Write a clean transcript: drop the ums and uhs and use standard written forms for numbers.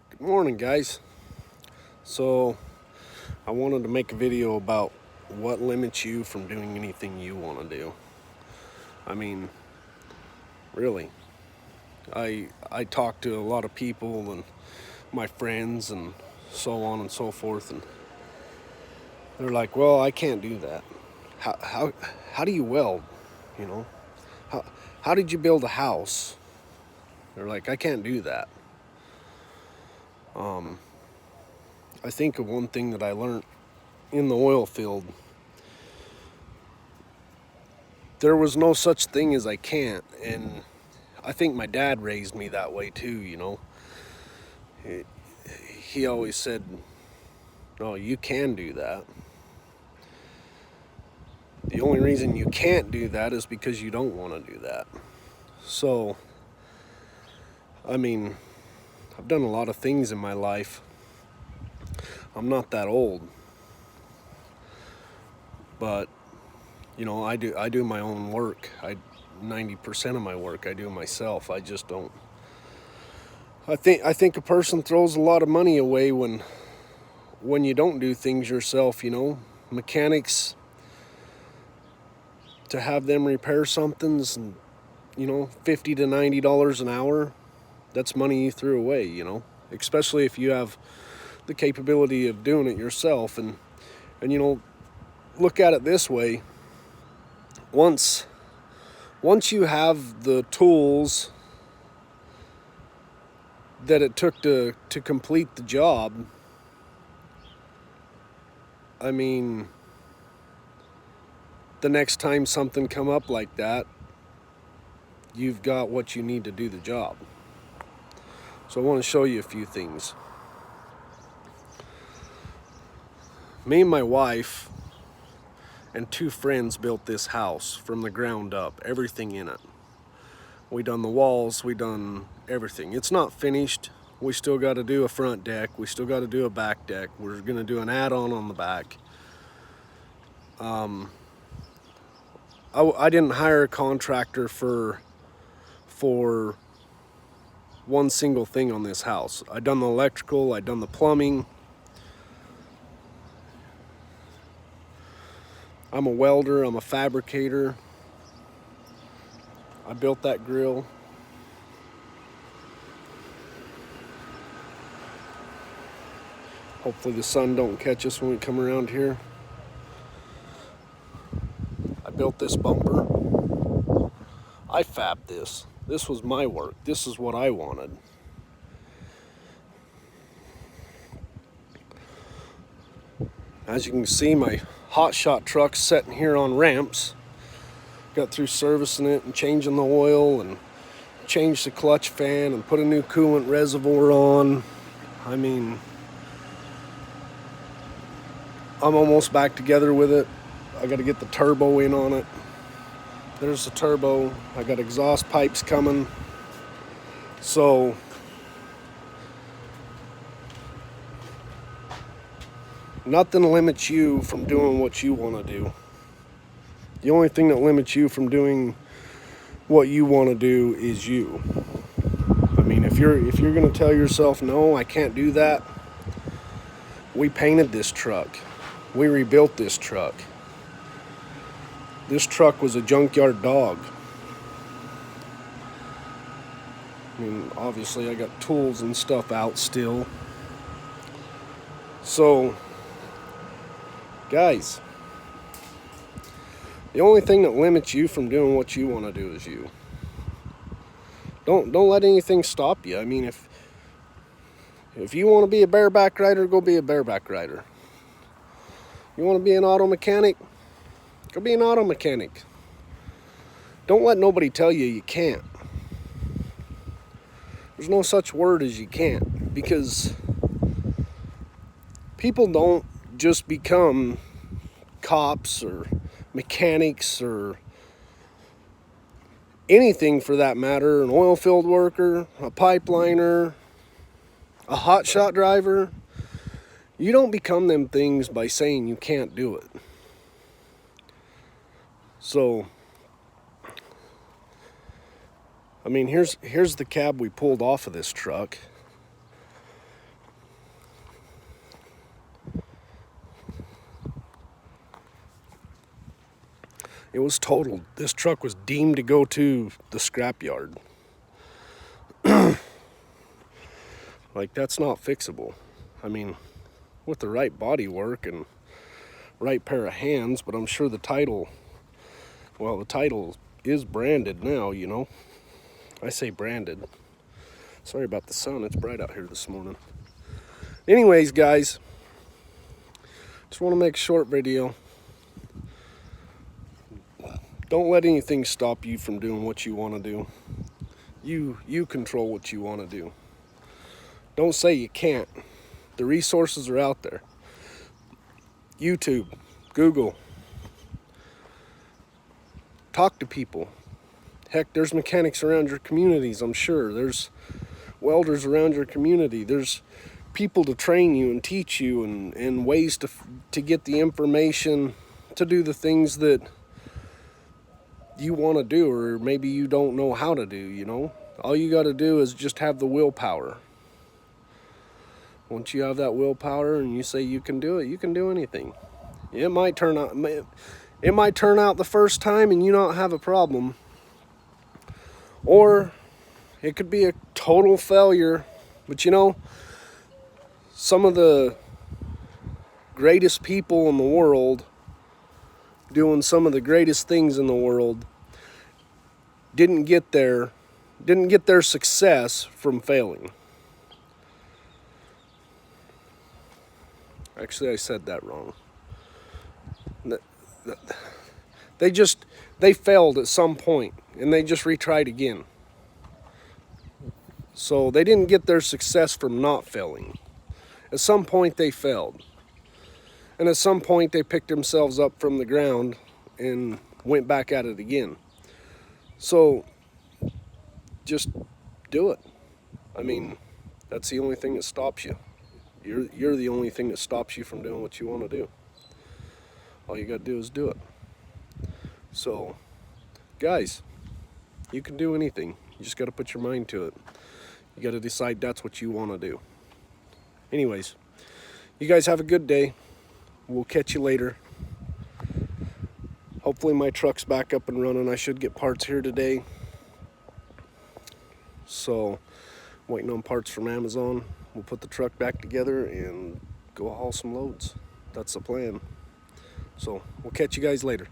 Good morning, guys. So, I wanted to make a video about what limits you from doing anything you want to do. I mean, really. I talk to a lot of people and my friends and so on and so forth, and they're like, "Well, I can't do that. How do you weld? You know, how how did you build a house?" They're like, "I can't do that." I think of one thing that I learned in the oil field. There was no such thing as I can't, and I think my dad raised me that way too. He, he always said, "No, you can do that. The only reason you can't do that is because you don't want to do that." So, I mean, I've done a lot of things in my life. I'm not that old, but I do my own work. 90% of my work I do myself. I just don't. I think a person throws a lot of money away when you don't do things yourself. Mechanics, to have them repair something's, $50 to $90 an hour. That's money you threw away. Especially if you have the capability of doing it yourself. And look at it this way. Once you have the tools that it took to complete the job, I mean, the next time something come up like that, you've got what you need to do the job. So I want to show you a few things. Me and my wife and two friends built this house from the ground up, everything in it. We done the walls, we done everything. It's not finished. We still got to do a front deck. We still got to do a back deck. We're going to do an add-on on the back. I didn't hire a contractor for one single thing on this house. I done the electrical, I done the plumbing. I'm a welder, I'm a fabricator. I built that grill. Hopefully the sun don't catch us when we come around here. I built this bumper. I fabbed this. This was my work. This is what I wanted. As you can see, my hotshot truck's sitting here on ramps. Got through servicing it and changing the oil and changed the clutch fan and put a new coolant reservoir on. I mean, I'm almost back together with it. I got to get the turbo in on it. There's the turbo. I got exhaust pipes coming. So nothing limits you from doing what you want to do. The only thing that limits you from doing what you want to do is you. I mean, if you're going to tell yourself, "No, I can't do that." We painted this truck. We rebuilt this truck. This truck was a junkyard dog. I mean, obviously I got tools and stuff out still. So, guys, the only thing that limits you from doing what you want to do is you. Don't let anything stop you. I mean, if you want to be a bareback rider, go be a bareback rider. You want to be an auto mechanic? Go be an auto mechanic. Don't let nobody tell you you can't. There's no such word as you can't, because people don't just become cops or mechanics or anything for that matter, an oil field worker, a pipeliner, a hotshot driver. You don't become them things by saying you can't do it. So, I mean, here's the cab we pulled off of this truck. It was totaled. This truck was deemed to go to the scrapyard. Like, that's not fixable. I mean, with the right body work and right pair of hands, but I'm sure the title, well, the title is branded now, you know. I say branded. Sorry about the sun, it's bright out here this morning. Anyways, guys, just want to make a short video. Don't let anything stop you from doing what you want to do. You control what you want to do. Don't say you can't. The resources are out there. YouTube, Google. Talk to people. Heck, there's mechanics around your communities, I'm sure. There's welders around your community. There's people to train you and teach you and ways to get the information to do the things that you want to do, or maybe you don't know how to do, you know. All you got to do is just have the willpower. Once you have that willpower and you say you can do it, you can do anything. It might turn out the first time and you not have a problem, or it could be a total failure. But you know, some of the greatest people in the world doing some of the greatest things in the world didn't get their success from failing. Actually, I said that wrong. They failed at some point and they just retried again. So they didn't get their success from not failing. At some point they failed. And at some point they picked themselves up from the ground and went back at it again. So just do it. I mean, that's the only thing that stops you. You're the only thing that stops you from doing what you want to do. All you got to do is do it. So, guys, you can do anything. You just got to put your mind to it. You got to decide that's what you want to do. Anyways, you guys have a good day. We'll catch you later. Hopefully my truck's back up and running. I should get parts here today. So, waiting on parts from Amazon. We'll put the truck back together and go haul some loads. That's the plan. So, we'll catch you guys later.